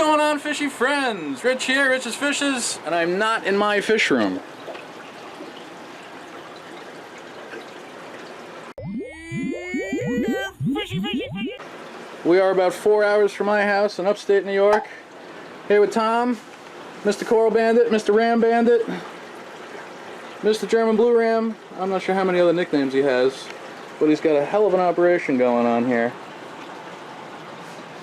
going on, fishy friends? Rich here, Rich's Fishes, and I'm not in my fish room. We are about 4 hours from my house in upstate New York. Here with Tom, Mr. Coral Bandit, Mr. Ram Bandit, Mr. German Blue Ram. I'm not sure how many other nicknames he has, but he's got a hell of an operation going on here.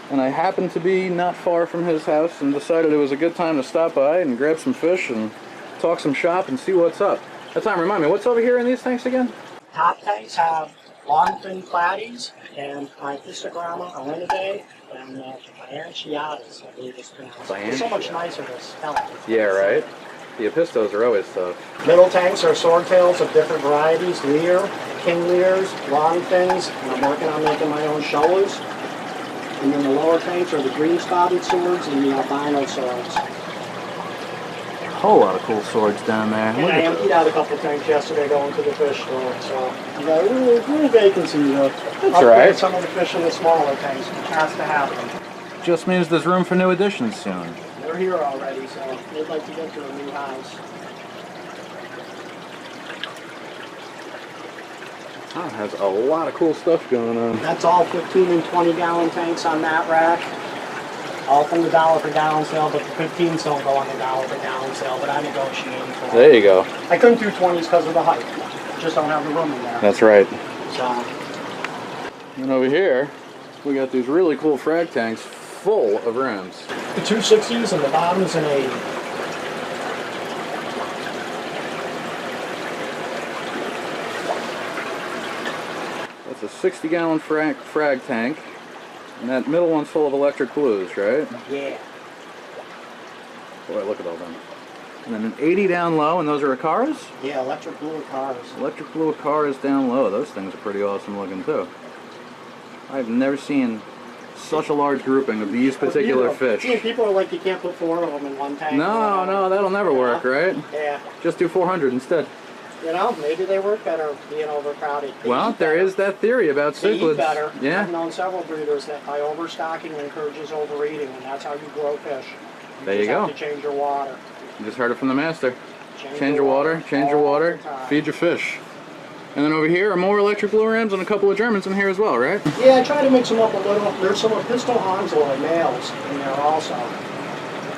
And I happened to be not far from his house and decided it was a good time to stop by and grab some fish and talk some shop and see what's up. That time, remind me, what's over here in these tanks again? Top tanks have long fin platies and Ipistogramma, Alinidae, and Taeniniatus, I believe it's pronounced. It's so much nicer to spell it. Yeah, right? The apistos are always tough. Middle tanks are swordtails of different varieties, Lyre, king lyres, long fins, and I'm working on making my own Showas. And then the lower tanks are the green spotted swords and the albino swords. A whole lot of cool swords down there. And I emptied out a couple tanks yesterday going to the fish store, so you got a little vacancy to upgrade some of the fish in the smaller tanks, which has to happen. Just means there's room for new additions soon. They're here already, so they'd like to get to a new house. Oh, it has a lot of cool stuff going on. That's all 15 and 20 gallon tanks on that rack. All from the $1 per gallon sale, but the 15s don't go on the $1 per gallon sale, but I negotiated for them. There you go. I couldn't do 20s because of the height. Just don't have the room in there. That's right. So. And over here, we got these really cool frag tanks full of rims. The 260s and the bottom's an 80. That's a 60-gallon frag tank, and that middle one's full of electric blues, right? Yeah. Boy, look at all them. And then an 80 down low, and those are acaras? Yeah, electric blue acaras. Electric blue acaras down low. Those things are pretty awesome looking too. I've never seen such a large grouping of these particular fish. See, people are like, you can't put 4 of them in one tank. No, that'll never work, right? Yeah. Just do 400 instead. You know, maybe they work better being overcrowded. Well, there is that theory about cichlids. They eat better. Yeah. I've known several breeders that by overstocking encourages overeating, and that's how you grow fish. There you go. You just have to change your water. You just heard it from the master. Change your water, change your water, feed your fish. And then over here are more electric blue rams and a couple of Germans in here as well, right? Yeah, I try to mix them up a little. There's some apistos Hansloy males in there also.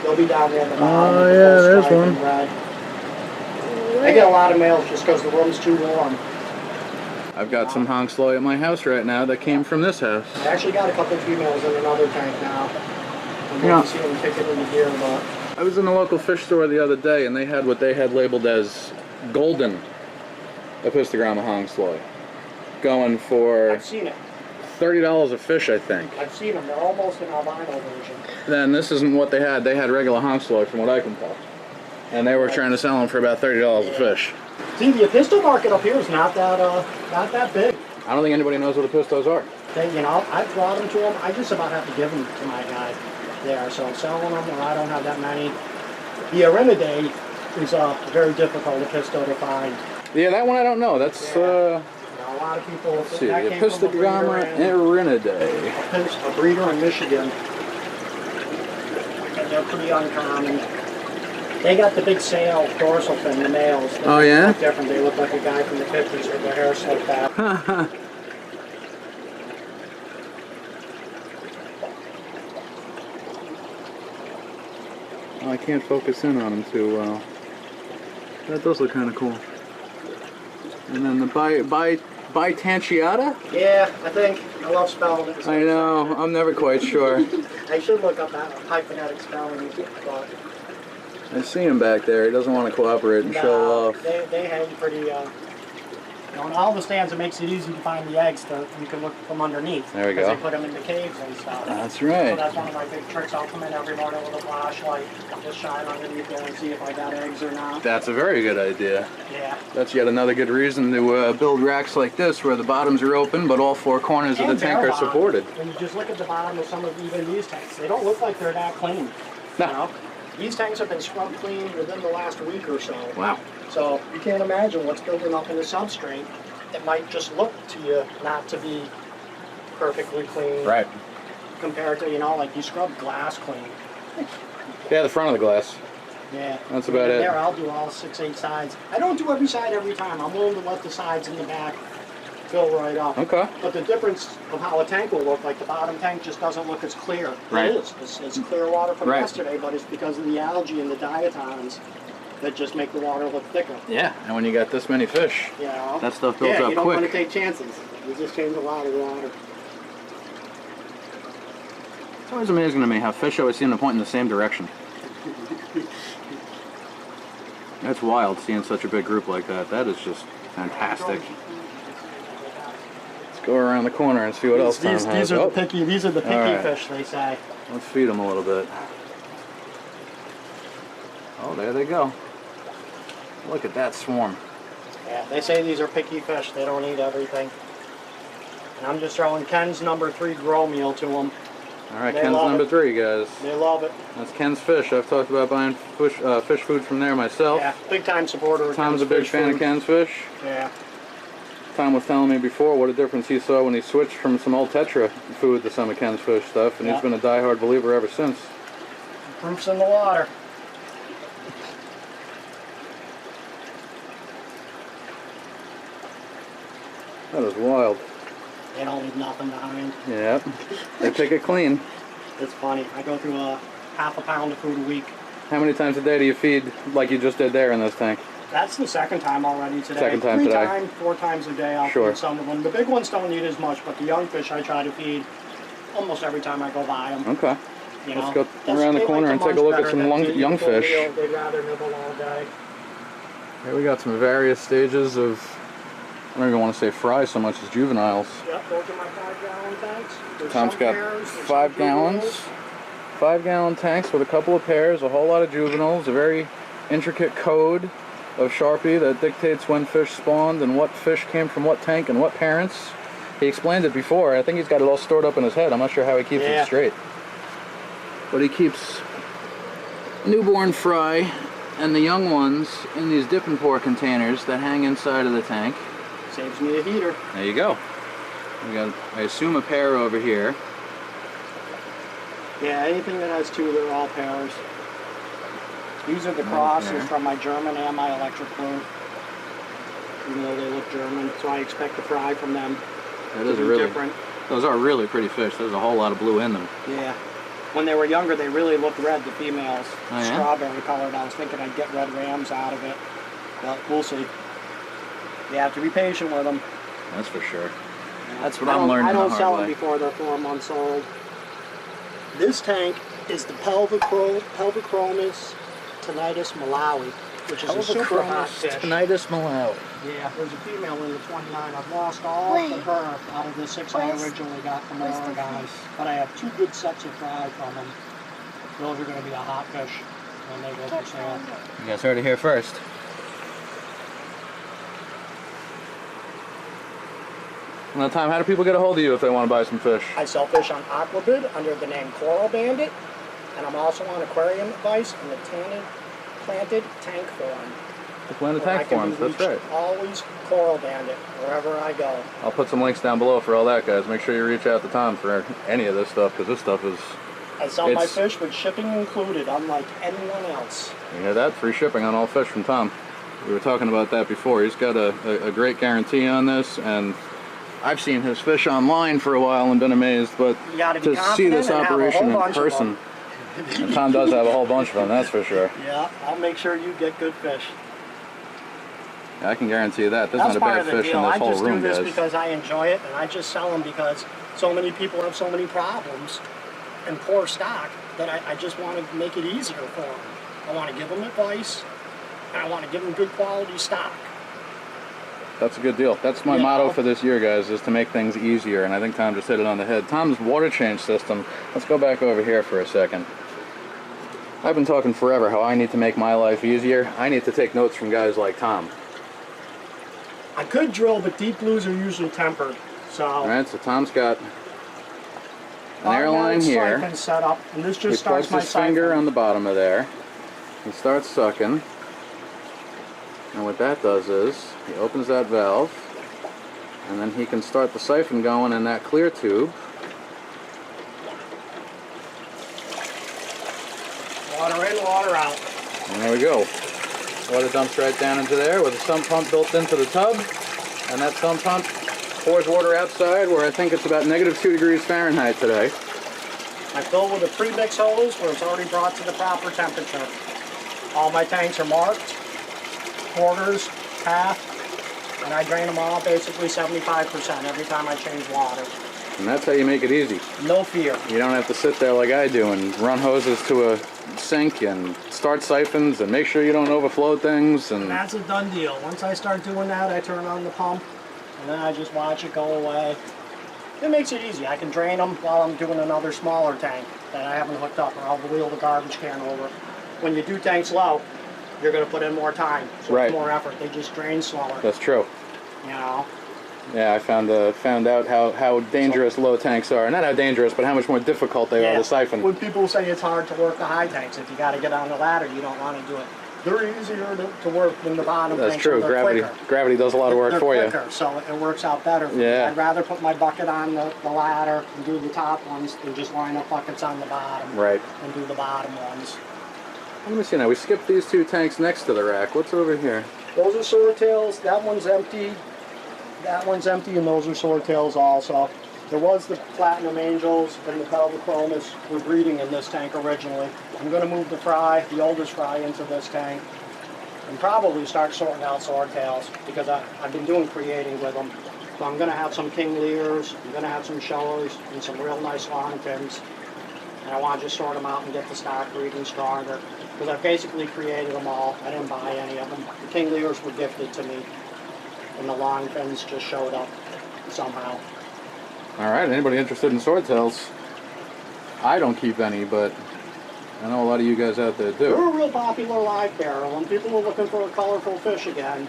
They'll be down there at the bottom. Oh yeah, there's one. I get a lot of males just because the room's too warm. I've got some Hansloy at my house right now that came from this house. I actually got a couple of females in another tank now. I'm going to see them kick it in the gear, but... I was in the local fish store the other day and they had what they had labeled as golden Ipistogramma Hansloy. Going for I've seen it. $30 a fish, I think. I've seen them. They're almost an albino version. Then this isn't what they had. They had regular Hansloy from what I can tell. And they were trying to sell them for about $30 a fish. See, the apisto market up here is not that big. I don't think anybody knows what apistos are. They, you know, I've brought them to them. I just about have to give them to my guy there. So I'm selling them, and I don't have that many. The Arenidae is a very difficult apisto to find. Yeah, that one I don't know. That's, you know, a lot of people... Let's see, the Ipistogramma Arenidae. A breeder in Michigan. And they're pretty uncommon. They got the big sail dorsal fin, the males. Oh, yeah? Look different. They look like a guy from the 50s with their hair slicked back. Well, I can't focus in on them too well. That does look kind of cool. And then the Bitantiata? Yeah, I think. I love spelling it. I know. I'm never quite sure. I should look up that hyphenetic spelling, but... I see him back there. He doesn't want to cooperate and show off. They hang pretty, you know, in all the stands it makes it easy to find the eggs that you can look from underneath. There we go. Because they put them in the caves and stuff. That's right. So that's one of my big tricks. I'll come in every morning with a flashlight, just shine underneath there and see if I got eggs or not. That's a very good idea. Yeah. That's yet another good reason to build racks like this where the bottoms are open but all 4 corners of the tank are supported. When you just look at the bottom of some of even these tanks, they don't look like they're that clean. No. You know? These tanks have been scrubbed clean within the last week or so. Wow. So you can't imagine what's building up in the substrate. It might just look to you not to be perfectly clean. Right. Compared to, you know, like you scrub glass clean. Yeah, the front of the glass. Yeah. That's about it. There, I'll do all 6, 8 sides. I don't do every side every time. I'm willing to let the sides in the back fill right up. Okay. But the difference of how a tank will look, like the bottom tank just doesn't look as clear. Right. It is. It's clear water from Right. yesterday, but it's because of the algae and the diatoms that just make the water look thicker. Yeah, and when you got this many fish, You know? that stuff builds Yeah, up you don't quick. want to take chances. You just change a lot of water. It's always amazing to me how fish always seem to point in the same direction. That's wild, seeing such a big group like that. That is just fantastic. Let's go around the corner and see what else Tom has. These are the picky All right. fish, they say. Let's feed them a little bit. Oh, there they go. Look at that swarm. Yeah, they say these are picky fish. They don't eat everything. And I'm just throwing Ken's number 3 grow meal to them. All right, They Ken's love number it. 3, guys. They love it. That's Ken's Fish. I've talked about buying fish food from there myself. Yeah, big time supporter of Tom's Ken's a big fish fan food. of Ken's Fish. Yeah. Tom was telling me before what a difference he saw when he switched from some old Tetra food to some of Ken's Fish stuff, and Yeah. he's been a diehard believer ever since. Proof's in the water. That is wild. They don't leave nothing behind. Yep. They pick it clean. It's funny. I go through a half a pound of food a week. How many times a day do you feed like you just did there in this tank? That's the second time already today. Second time today. 4 times a day I'll Sure. feed some of them. The big ones don't eat as much, but the young fish I try to feed almost every time I go by them. Okay. You Let's know, go around the they corner like and to take a munch look at better some than to eat young a full fish. meal. They'd rather nibble all day. Here we got some various stages of, I don't even want to say fry so much as juveniles. Yep, those are my 5-gallon tanks. There's Tom's some got pairs, there's 5 some gallons. juveniles. 5-gallon tanks with a couple of pairs, a whole lot of juveniles, a very intricate code of Sharpie that dictates when fish spawned and what fish came from what tank and what parents. He explained it before. I think he's got it all stored up in his head. I'm not sure how he keeps it straight. But he keeps newborn fry and the young ones in these dip and pour containers that hang inside of the tank. Saves me a heater. There you go. We got, I assume, a pair over here. Yeah, anything that has 2, they're all pairs. These are the crosses from my German and my electric blue. Even though they look German, so I expect to fry from them. That to is be a really, different. those are really pretty fish. There's a whole lot of blue in them. Yeah. When they were younger, they really looked red, the females. Oh, yeah? Strawberry colored. I was thinking I'd get red rams out of it. But we'll see. You have to be patient with them. That's for sure. Yeah. That's what I'm learning I don't the hard sell way. them before they're 4 months old. This tank is the PELVICACHROMIS tinnitus Malawi, which is a super hot fish. Tinnitus Malawi. Yeah, there's a female in the 29. I've lost all of her out of the 6 I originally got from Oregon. But I have 2 good sets of fry from them. Those are going to be a hot fish when they go for sale. You guys heard it here first. Now, Tom, how do people get a hold of you if they want to buy some fish? I sell fish on Aquabid under the name Coral Bandit, and I'm also on Aquarium Advice in the planted tank form. The planted tank forms, that's right. Always Coral Bandit, wherever I go. I'll put some links down below for all that, guys. Make sure you reach out to Tom for any of this stuff, because this stuff is... I sell my fish with shipping included, unlike anyone else. You hear that? Free shipping on all fish from Tom. We were talking about that before. He's got a great guarantee on this, and I've seen his fish online for a while and been amazed, but to see this operation in person, and Tom does have a whole bunch of them, that's for sure. Yeah, I'll make sure you get good fish. Yeah, I can guarantee that. There's That's not a part bad of the fish deal. in this I whole just room, do this guys. because I enjoy it, and I just sell them because so many people have so many problems and poor stock that I just want to make it easier for them. I want to give them advice, and I want to give them good quality stock. That's a good deal. That's my motto for this year, guys, is to make things easier, and I think Tom just hit it on the head. Tom's water change system, let's go back over here for a second. I've been talking forever how I need to make my life easier. I need to take notes from guys like Tom. I could drill, but deep blues are usually tempered, so... Alright, so Tom's got an airline here. Siphon set up, and this just He starts puts my his finger siphon. on the bottom of there. He starts sucking. And what that does is, he opens that valve, and then he can start the siphon going in that clear tube. Water in, water out. And there we go. Water dumps right down into there with a sump pump built into the tub. And that sump pump pours water outside where I think it's about -2 degrees Fahrenheit today. I fill with a pre-mix hose where it's already brought to the proper temperature. All my tanks are marked, quarters, half, and I drain them all basically 75% every time I change water. And that's how you make it easy. No fear. You don't have to sit there like I do and run hoses to a sink and start siphons and make sure you don't overflow things. And that's a done deal. Once I start doing that, I turn on the pump and then I just watch it go away. It makes it easy. I can drain them while I'm doing another smaller tank that I haven't hooked up, or I'll wheel the garbage can over. When you do tanks low, you're going to put in more time, so right. It's more effort. They just drain slower. That's true. You know? Yeah, I found out how dangerous low tanks are. Not how dangerous, but how much more difficult they are to siphon. When people say it's hard to work the high tanks, if you got to get on the ladder, you don't want to do it. They're easier to work than the bottom tanks. That's true. Gravity does a lot of work for you. They're quicker, so it works out better. Yeah. I'd rather put my bucket on the ladder and do the top ones than just line up buckets on the bottom. Right. And do the bottom ones. Let me see now. We skipped these two tanks next to the rack. What's over here? Those are swordtails. That one's empty. That one's empty, and those are swordtails also. There was the platinum angels and the PELVICACHROMIS were breeding in this tank originally. I'm going to move the oldest fry, into this tank, and probably start sorting out swordtails because I've been doing creating with them. So I'm going to have some king Lyres, I'm going to have some Showas, and some real nice longfins. And I want to just sort them out and get the stock breeding stronger. Because I basically created them all. I didn't buy any of them. The king Lyres were gifted to me. And the longfins just showed up somehow. Alright, anybody interested in swordtails? I don't keep any, but I know a lot of you guys out there do. They're a real popular live barrel, and people are looking for a colorful fish again.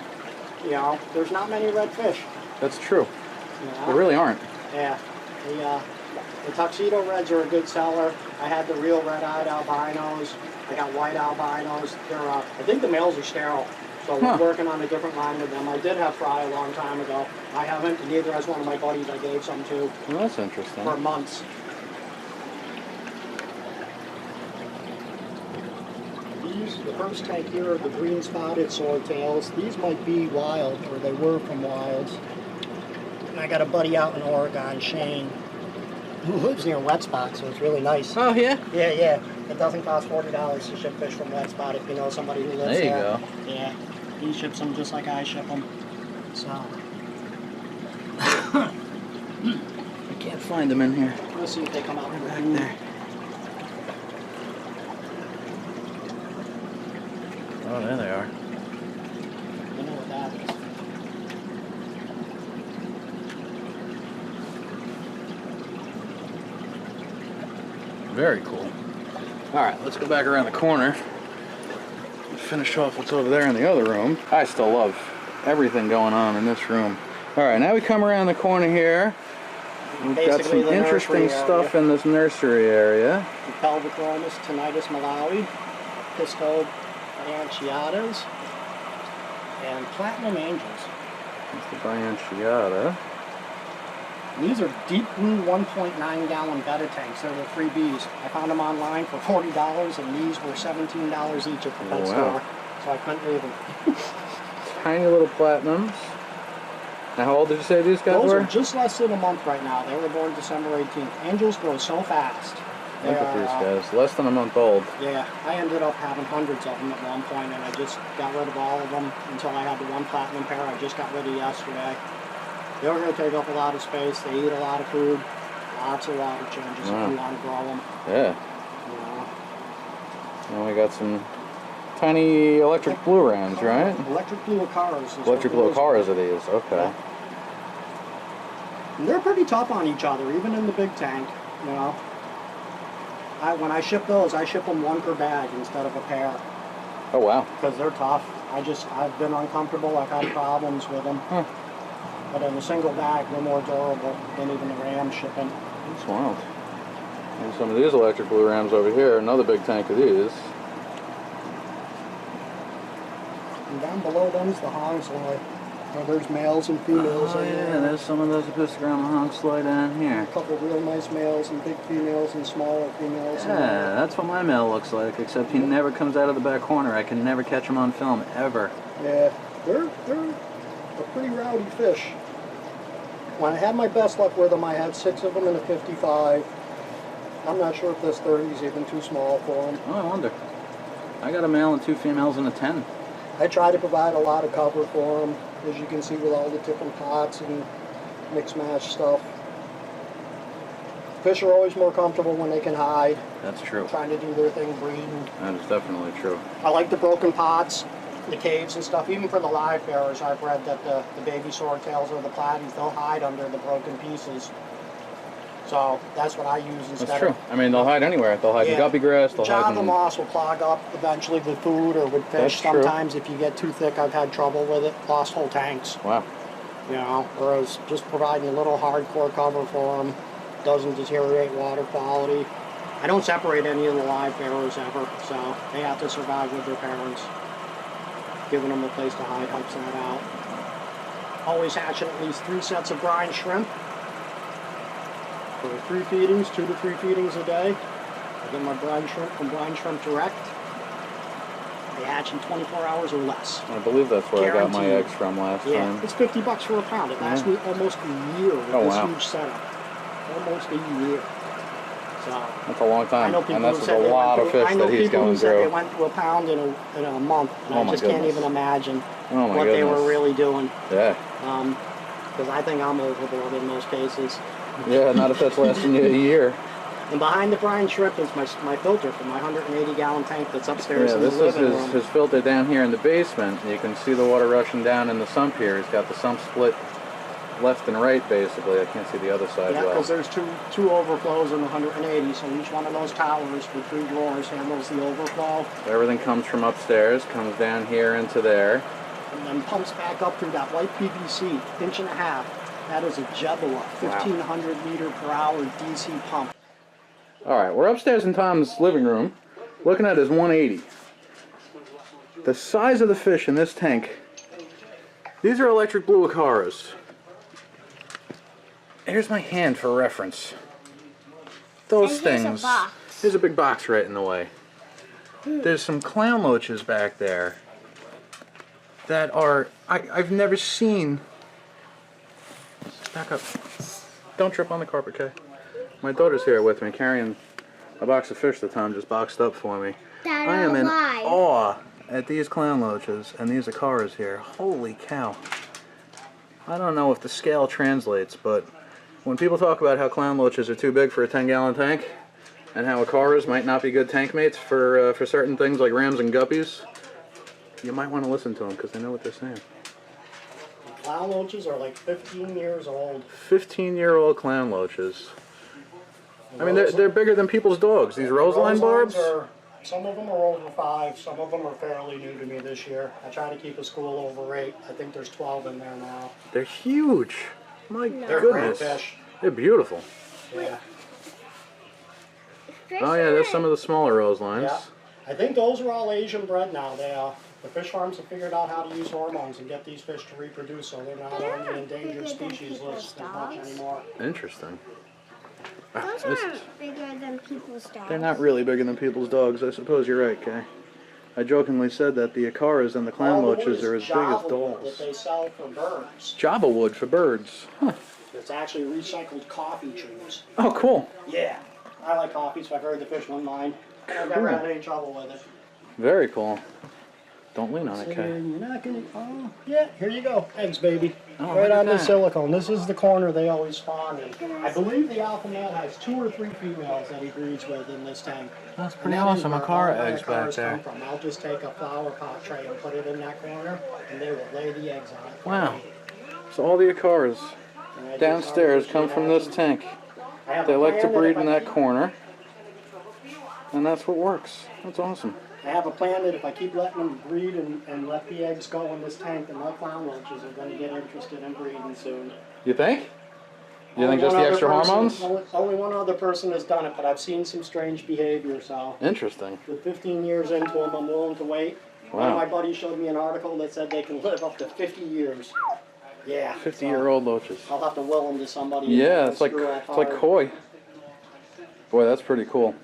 You know, there's not many red fish. That's true. You know? There really aren't. Yeah. The tuxedo reds are a good seller. I had the real red-eyed albinos. I got white albinos. They're, I think the males are sterile. So we're working on a different line with them. I did have fry a long time ago. I haven't, and neither has one of my buddies I gave some to. Well, that's interesting. For months. These, the first tank here are the green spotted swordtails. These might be wild, or they were from wilds. And I got a buddy out in Oregon, Shane, who lives near Wet Spot, so it's really nice. Oh, yeah? Yeah, yeah. It doesn't cost $40 to ship fish from Wet Spot if you know somebody who lives there. There you go. Yeah. He ships them just like I ship them. So. I can't find them in here. Let's see if they come out They're from back food. there. Oh, there they are. I know what that is. Very cool. Alright, let's go back around the corner and finish off what's over there in the other room. I still love everything going on in this room. Alright, now we come around the corner here. We've got some interesting stuff in this nursery area. The PELVICACHROMIS, TAENIATUS Malawi, apistos, TAENIATUS, and platinum angels. That's the Bianchiata. These are deep blue 1.9 gallon betta tanks. They're the 3Bs. I found them online for $40, and these were $17 each at the pet store. So I couldn't leave them. Tiny little platinums. Now, how old did you say these guys were? Those are just less than a month right now. They were born December 18th. Angels grow so fast. Look at these guys. Less than a month old. Yeah, I ended up having hundreds of them at one point, and I just got rid of all of them until I had the one platinum pair I just got rid of yesterday. They're going to take up a lot of space. They eat a lot of food. Lots of water changes if you want to grow them. Yeah. You know. And we got some tiny electric blue rams, right? Electric blue acaras. Electric blue acaras are these. Okay. Yeah. And they're pretty tough on each other, even in the big tank. You know. When I ship those, I ship them one per bag instead of a pair. Oh wow. Because they're tough. I've been uncomfortable. I've had problems with them. Huh. But in a single bag, they're more durable than even the ram shipping. That's wild. And some of these electric blue rams over here, another big tank of these. And down below them's the Hong's Lyre. Well, there's males and females Oh in yeah, there. there's some of those apistos honks lie down here. A couple real nice males and big females and smaller females. Yeah, that's what my male looks like, except he never comes out of the back corner. I can never catch him on film, ever. Yeah, they're a pretty rowdy fish. When I had my best luck with them, I had 6 of them in a 55. I'm not sure if this 30 is even too small for them. Oh, I wonder. I got a male and 2 females in a 10. I try to provide a lot of cover for them, as you can see with all the different pots and mix match stuff. Fish are always more comfortable when they can hide. That's true. Trying to do their thing breeding. That is definitely true. I like the broken pots, the caves and stuff. Even for the live bearers, I've read that the baby swordtails or the platies, they'll hide under the broken pieces. So that's what I use instead. That's true. I mean, they'll hide anywhere. They'll hide in guppy grass. They'll hide Java moss will clog up eventually with food or with fish. That's true. Sometimes if you get too thick, I've had trouble with it. Lost whole tanks. Wow. You know, whereas just providing a little hardcore cover for them doesn't deteriorate water quality. I don't separate any of the live bearers ever, so they have to survive with their parents. Giving them a place to hide helps that out. Always hatching at least 3 sets of brine shrimp. For 3 feedings, 2 to 3 feedings a day. I get my brine shrimp from Brine Shrimp Direct. They hatch in 24 hours or less. I believe that's where I got my Guaranteed. eggs from last Yeah, time. it's $50 for a pound. It lasts me almost a year with this wow. huge setup. Almost a year. So That's a long I time. know people And who this is said a they lot went of through, fish I know that he's people who going said they through. went to a pound in a month, and Oh I my just can't goodness. even imagine Oh my what they were goodness. really doing. Yeah. Because I think I'm overboard in most cases. Yeah, not if that's lasting you a year. And behind the brine shrimp is my filter for my 180-gallon tank that's upstairs Yeah, in the this is living room. his filter down here in the basement. You can see the water rushing down in the sump here. He's got the sump split left and right, basically. I can't see the other side Yeah, well. because there's two overflows in the 180, so each one of those towers with 3 drawers handles the overflow. Everything comes from upstairs, comes down here into there. And then pumps back up through that white PVC, 1.5 inch. That is a Jebula, 1,500 liter per hour DC pump. All right, we're upstairs in Tom's living room, looking at his 180. The size of the fish in this tank. These are electric blue acaras. Here's my hand for reference. Those And here's a things. box. Here's a big box right in the way. There's some clown loaches back there that are I've never seen. Back up. Don't trip on the carpet, Kay. My daughter's here with me carrying a box of fish that Tom just boxed up for me. That I am are in alive. awe at these clown loaches and these acaras here. Holy cow. I don't know if the scale translates, but when people talk about how clown loaches are too big for a 10-gallon tank and how acaras might not be good tank mates for certain things like rams and guppies, you might want to listen to them because they know what they're saying. Clown loaches are like 15 years old. 15-year-old clown loaches. I mean, they're bigger than people's dogs. These roseline barbs? Some of them are over 5, some of them are fairly new to me this year. I try to keep a school over 8. I think there's 12 in there now. They're huge. My They're great goodness. fish. They're beautiful. Yeah. Oh yeah, there's some of the smaller roselines. Yeah. I think those are all Asian bred now. The fish farms have figured out how to use hormones and get these fish to reproduce, so they're not on the endangered species list as much anymore. Interesting. Those This is- aren't bigger than people's dogs. They're not really bigger than people's dogs. I suppose you're right, Kay. I jokingly said that the acaras and the clown All the wood loaches is are as big as Java wood dolls. that they sell for birds. Java wood for birds. Huh. It's actually recycled coffee trees. Oh, cool. Yeah, I like coffee, so I've heard the fish wouldn't mind. I've never had any trouble with it. Very cool. Don't lean on it, Kay. You're not gonna. Oh, yeah. Here you go, eggs, baby. Oh, Right look at on the that. silicone. This is the corner they always spawn in. I believe the alpha male has 2 or 3 females that he breeds with in this tank. That's And pretty that is awesome. where Acara all my eggs back acaras there. come from. I'll just take a flower pot tray and put it in that corner, and they will lay the eggs on it. for Wow. me. So all the acaras And I just downstairs come obviously from have this them- tank. I have They a like to plan breed if in I that keep- corner. And that's what works. That's awesome. I have a plan that if I keep letting them breed and let the eggs go in this tank, then my clown roaches are going to get interested in breeding soon. You think? You Only think just one the other extra person- hormones? Only one other person has done it, but I've seen some strange behavior, so. Interesting. With 15 years into them, I'm willing to wait. One of Wow. my buddies showed me an article that said they can live up to 50 years. Yeah. 50-year-old loaches. I'll have to will them to somebody. Yeah, it's like koi. Boy, that's pretty cool.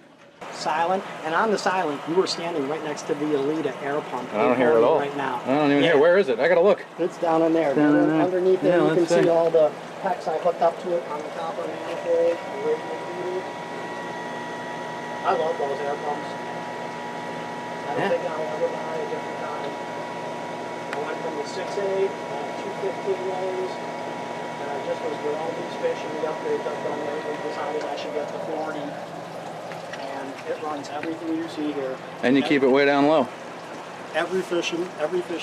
Silent, and on the silent, you were standing right next to the Alita air pump. I don't hear it at all. Right now. I don't even hear. Where is it? I gotta look. It's down in there. Down in there. Underneath Yeah, there, you can let's see. see all the packs I hooked up to it on the copper manifold. I love those air pumps. I don't think I'll ever buy a different kind. I went from the 6.8 to 215 loads, and I just was with all these fish and the upgrades I've done lately, decided I should get the 40. And it runs everything you see here. And you keep it way down low. Every fish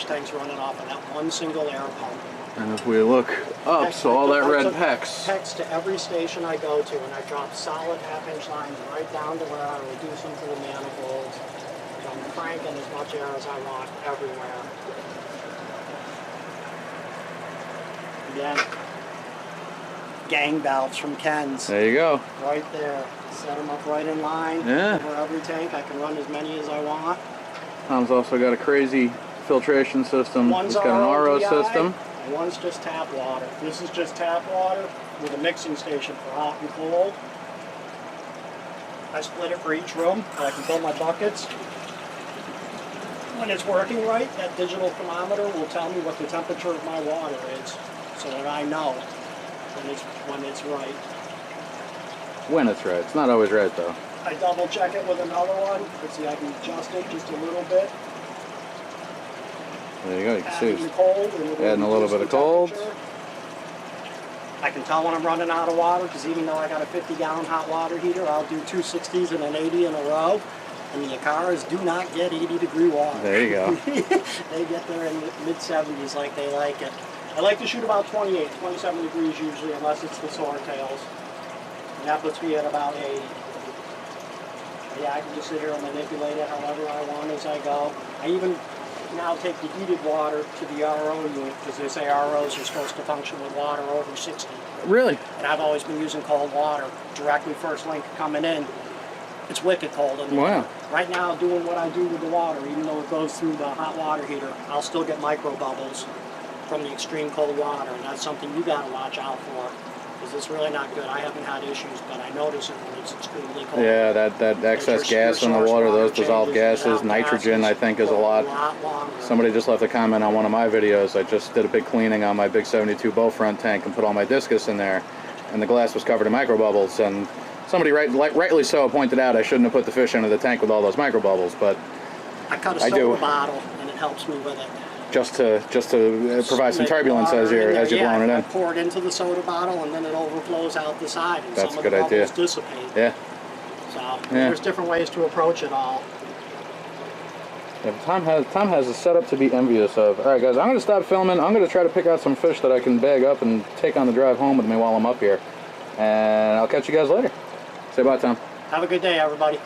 tank's running off of that one single air pump. And if we look up, so all that red PEX. PEX to every station I go to, and I drop solid half-inch lines right down to where I reduce them to the manifolds. So I'm cranking as much air as I want everywhere. Again, gang valves from Ken's. There you go. Right there. Set them up right in line. Yeah. Over every tank. I can run as many as I want. Tom's also got a crazy filtration system. One's He's got an RO RODI, system. and one's just tap water. This is just tap water with a mixing station for hot and cold. I split it for each room, so I can fill my buckets. When it's working right, that digital thermometer will tell me what the temperature of my water is, so that I know when it's right. When it's right. It's not always right, though. I double check it with another one. Let's see, I can adjust it just a little bit. There you go. You can see Adding it's cold, and it'll adding a little reduce bit of the cold. temperature. I can tell when I'm running out of water, because even though I got a 50-gallon hot water heater, I'll do 2 60s and an 80 in a row. And the acaras do not get 80-degree water. There you go. They get there in the mid-70s like they like it. I like to shoot about 28, 27 degrees usually, unless it's the swordtails. And that puts me at about 80. Yeah, I can just sit here and manipulate it however I want as I go. I even now take the heated water to the RO unit, because they say ROs are supposed to function with water over 60. Really? And I've always been using cold water, directly first link coming in. It's wicked cold in there. Wow. Right now, doing what I do with the water, even though it goes through the hot water heater, I'll still get micro bubbles from the extreme cold water, and that's something you got to watch out for, because it's really not good. I haven't had issues, but I notice it when it's extremely cold. Yeah, that excess gas in the water, those dissolved gases, nitrogen, I think, is a lot. Longer. Somebody just left a comment on one of my videos. I just did a big cleaning on my big 72 bow front tank and put all my discus in there, and the glass was covered in micro bubbles. And somebody rightly so pointed out I shouldn't have put the fish into the tank with all those micro bubbles, but I cut a soda bottle, and it helps me with it. Just to provide some turbulence as you're blowing it in. I pour it into the soda bottle, and then it overflows out the side, and That's some a of good the idea. bubbles dissipate. Yeah. So there's different ways to approach it all. Yeah, Tom has a setup to be envious of. All right, guys, I'm going to stop filming. I'm going to try to pick out some fish that I can bag up and take on the drive home with me while I'm up here. And I'll catch you guys later. Say bye, Tom. Have a good day, everybody.